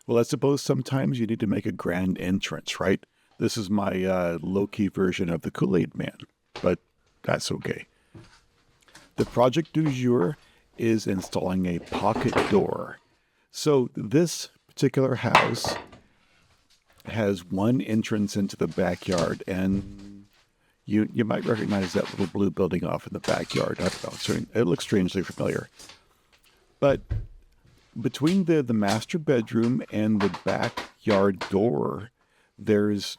Well, I suppose sometimes you need to make a grand entrance, right? This is my low-key version of the Kool-Aid Man, but that's okay. The project du jour is installing a pocket door. So this particular house has one entrance into the backyard, and you might recognize that little blue building off in the backyard. I don't know, it looks strangely familiar. But between the master bedroom and the backyard door, there's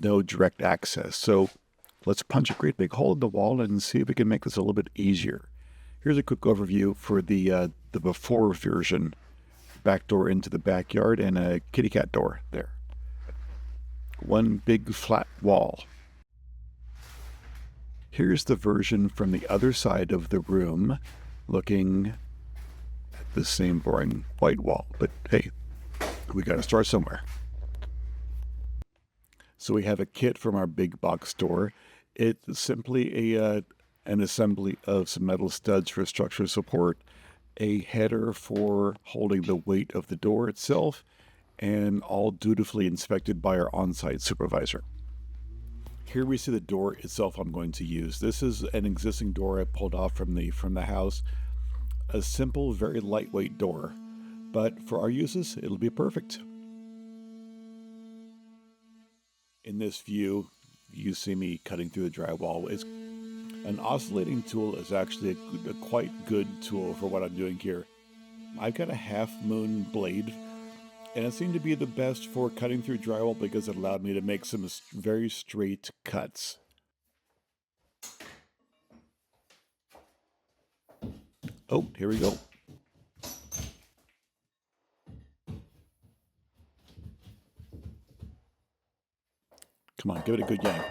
no direct access. So let's punch a great big hole in the wall and see if we can make this a little bit easier. Here's a quick overview for the before version. Back door into the backyard and a kitty cat door there. One big flat wall. Here's the version from the other side of the room, looking at the same boring white wall. But hey, we got to start somewhere. So we have a kit from our big box store. It's simply an assembly of some metal studs for structural support, a header for holding the weight of the door itself, and all dutifully inspected by our on-site supervisor. Here we see the door itself I'm going to use. This is an existing door I pulled off from the house. A simple, very lightweight door, but for our uses, it'll be perfect. In this view, you see me cutting through the drywall. An oscillating tool is actually a quite good tool for what I'm doing here. I've got a half moon blade, and it seemed to be the best for cutting through drywall because it allowed me to make some very straight cuts. Oh, here we go. Come on, give it a good yank.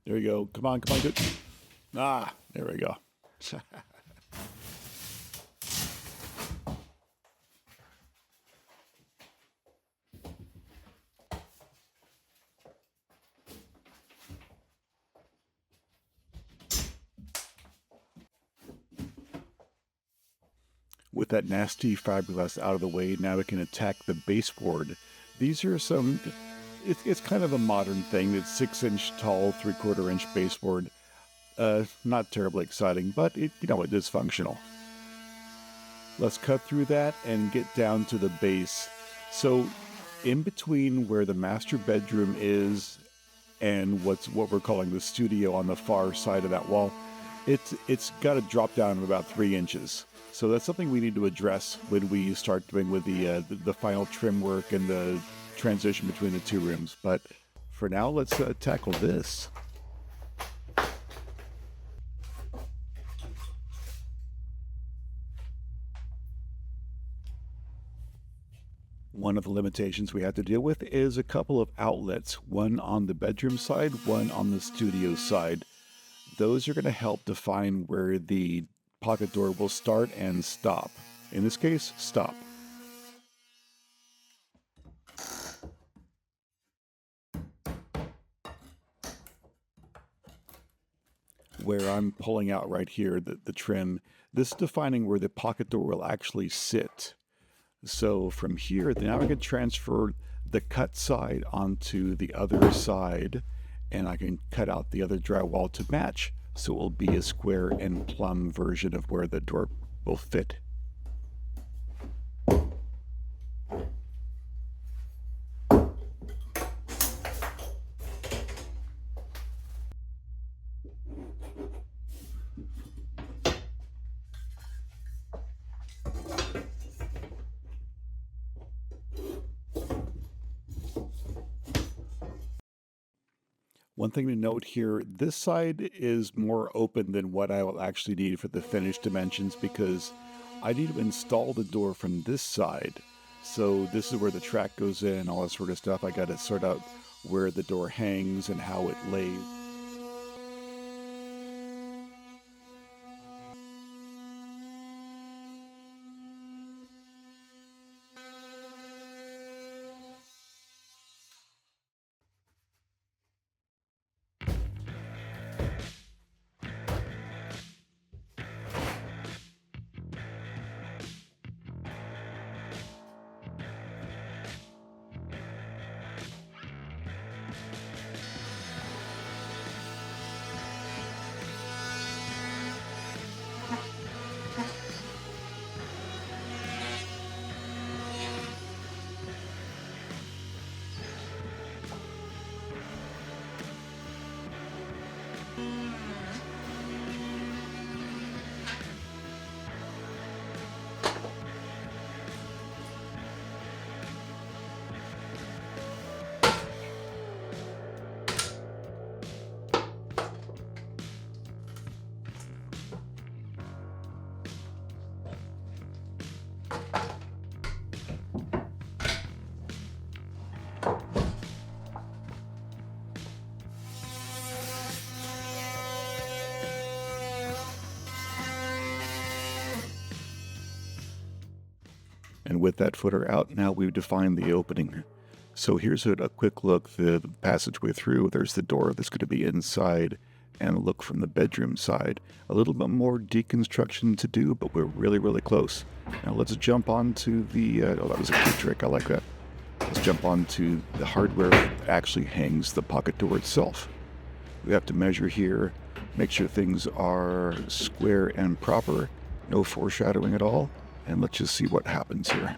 There you go. Come on, good. Ah, there we go. With that nasty fiberglass out of the way, now we can attack the baseboard. These are some... It's kind of a modern thing. It's 6-inch tall, 3/4-inch baseboard. Not terribly exciting, but it is functional. Let's cut through that and get down to the base. So, in between where the master bedroom is and what we're calling the studio on the far side of that wall, it's got to drop down about 3 inches. So that's something we need to address when we start doing with the final trim work and the transition between the two rooms. But for now, let's tackle this. One of the limitations we have to deal with is a couple of outlets, one on the bedroom side, one on the studio side. Those are going to help define where the pocket door will start and stop. In this case, stop. Where I'm pulling out right here, the trim, this is defining where the pocket door will actually sit. So from here, now I can transfer the cut side onto the other side, and I can cut out the other drywall to match. So it will be a square and plumb version of where the door will fit. One thing to note here, this side is more open than what I will actually need for the finished dimensions because I need to install the door from this side. So this is where the track goes in, all that sort of stuff. I got to sort out where the door hangs and how it lays. And with that footer out, now we've defined the opening. So here's a quick look, the passageway through. There's the door that's going to be inside, and a look from the bedroom side. A little bit more deconstruction to do, but we're really, really close. Now let's jump on to the, oh, that was a cute trick, I like that. Let's jump on to the hardware that actually hangs the pocket door itself. We have to measure here, make sure things are square and proper, no foreshadowing at all, and let's just see what happens here.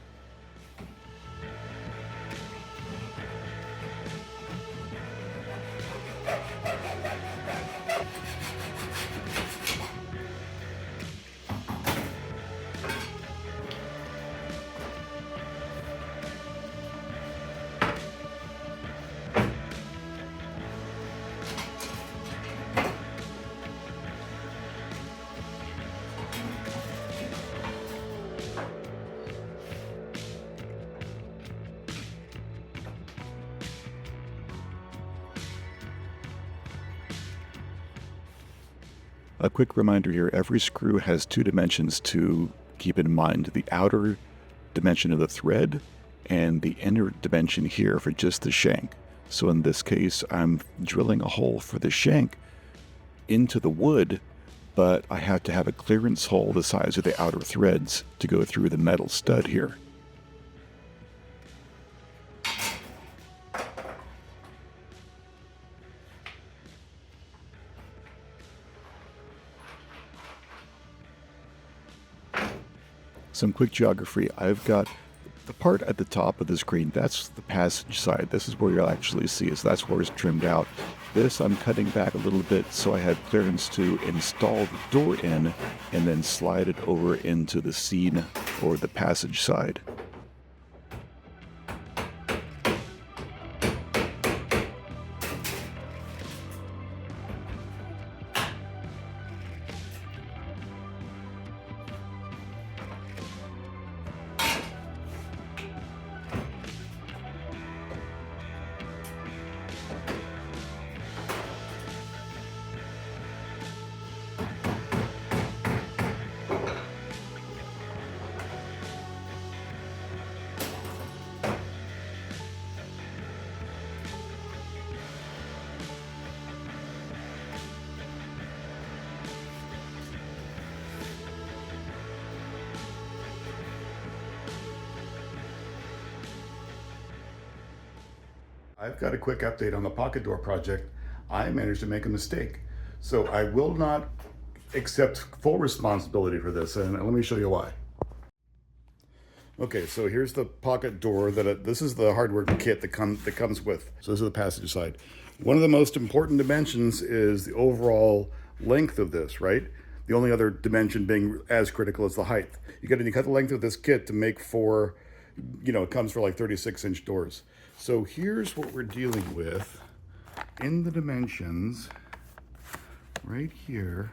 A quick reminder here, every screw has two dimensions to keep in mind. The outer dimension of the thread and the inner dimension here for just the shank. So in this case, I'm drilling a hole for the shank into the wood, but I have to have a clearance hole the size of the outer threads to go through the metal stud here. Some quick geography. I've got the part at the top of the screen, that's the passage side. This is where you'll actually see it, so that's where it's trimmed out. This I'm cutting back a little bit so I have clearance to install the door in and then slide it over into the seam for the passage side. I've got a quick update on the pocket door project. I managed to make a mistake. So I will not accept full responsibility for this, and let me show you why. Okay, so here's the pocket door this is the hardware kit that comes with. So this is the passage side. One of the most important dimensions is the overall length of this, right? The only other dimension being as critical as the height. You cut the length of this kit to make for, it comes for like 36-inch doors. So here's what we're dealing with in the dimensions right here.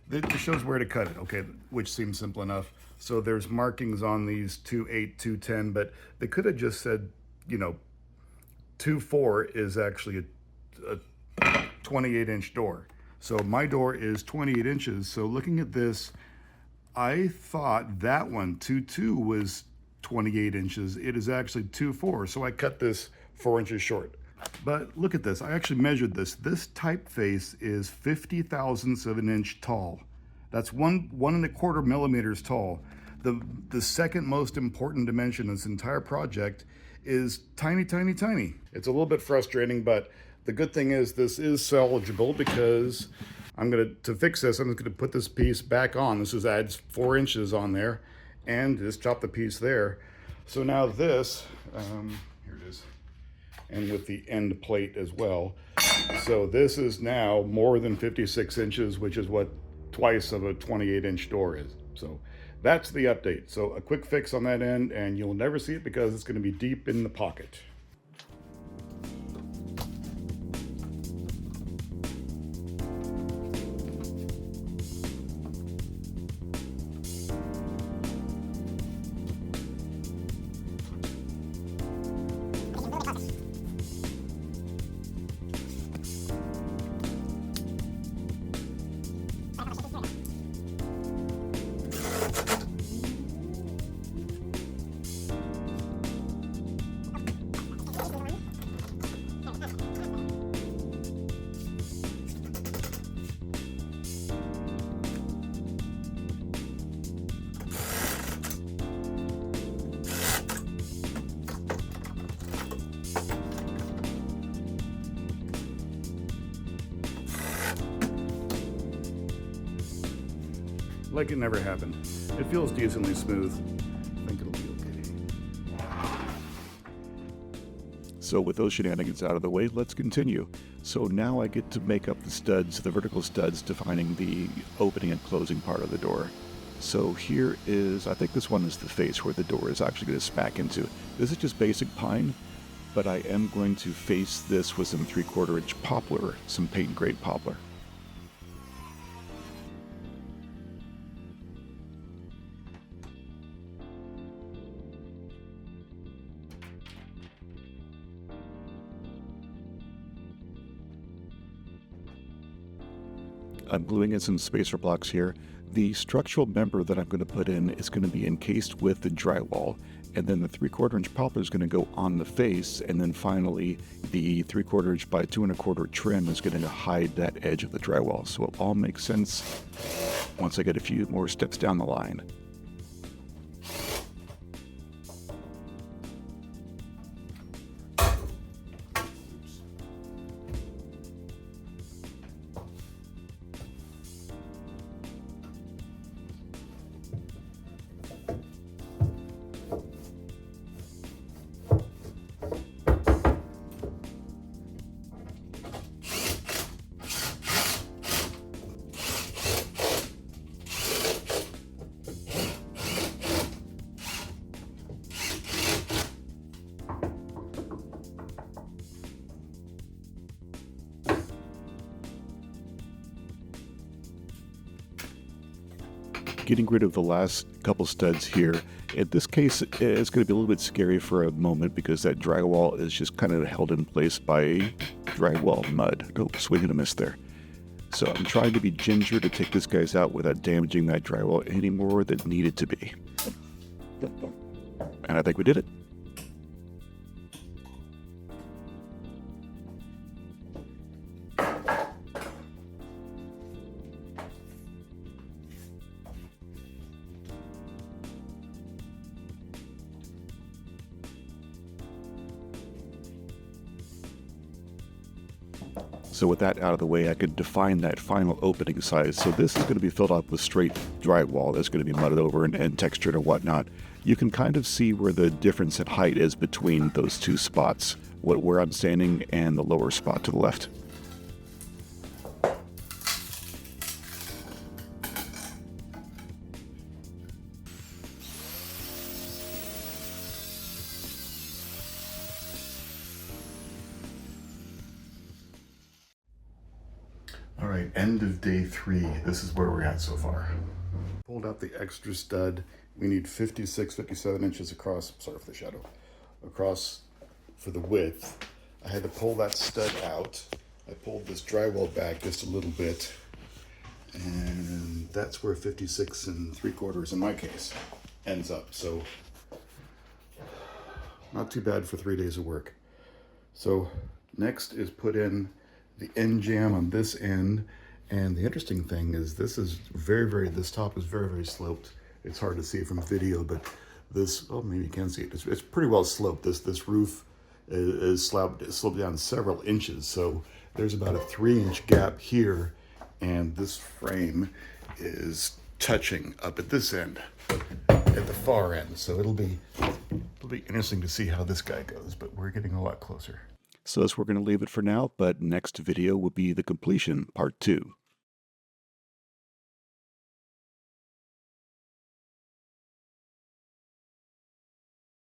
It shows where to cut it, okay, which seems simple enough. So there's markings on these 2.8, 2.10, but they could have just said, 2.4 is actually a 28-inch door. So my door is 28 inches. So looking at this, I thought that one, 2.2, was 28 inches. It is actually 2.4. So I cut this 4 inches short. But look at this. I actually measured this. This typeface is 50 thousandths of an inch tall. That's 1.25 millimeters tall. The second most important dimension in this entire project is tiny, tiny, tiny. It's a little bit frustrating, but the good thing is this is salvageable because to fix this, I'm just gonna put this piece back on. This adds 4 inches on there and just chop the piece there. So now this, here it is, and with the end plate as well. So this is now more than 56 inches, which is what twice of a 28-inch door is. So that's the update. So a quick fix on that end, and you'll never see it because it's going to be deep in the pocket. like it never happened. It feels decently smooth. I think it'll be okay. So with those shenanigans out of the way, let's continue. So now I get to make up the studs, the vertical studs, defining the opening and closing part of the door. So here is, I think this one is the face where the door is actually going to smack into. This is just basic pine, but I am going to face this with some 3/4 inch poplar, some paint grade poplar. I'm gluing in some spacer blocks here. The structural member that I'm going to put in is going to be encased with the drywall, and then the 3/4 inch poplar is going to go on the face, and then finally the 3/4 inch by 2 1/4 trim is going to hide that edge of the drywall. So it all makes sense once I get a few more steps down the line. Getting rid of the last couple studs here. In this case, it's going to be a little bit scary for a moment because that drywall is just kind of held in place by drywall mud. Oh, swing and a miss there. So I'm trying to be ginger to take this guys out without damaging that drywall any more than needed to be. And I think we did it. So with that out of the way, I could define that final opening size. So this is going to be filled up with straight drywall that's going to be mudded over and textured and whatnot. You can kind of see where the difference in height is between those two spots, where I'm standing and the lower spot to the left. All right, end of day 3. This is where we're at so far. Pulled out the extra stud. We need 56, 57 inches across, sorry for the shadow, across for the width. I had to pull that stud out. I pulled this drywall back just a little bit, and that's where 56 3/4 in my case ends up. So not too bad for 3 days of work. So next is put in the end jam on this end, and the interesting thing is this is this top is very sloped. It's hard to see from video, but this, oh, maybe you can see it. It's pretty well sloped. This roof is sloped down several inches, so there's about a 3-inch gap here, and this frame is touching up at this end, at the far end. So it'll be interesting to see how this guy goes, but we're getting a lot closer. So that's where we're going to leave it for now, but next video will be the completion, part 2.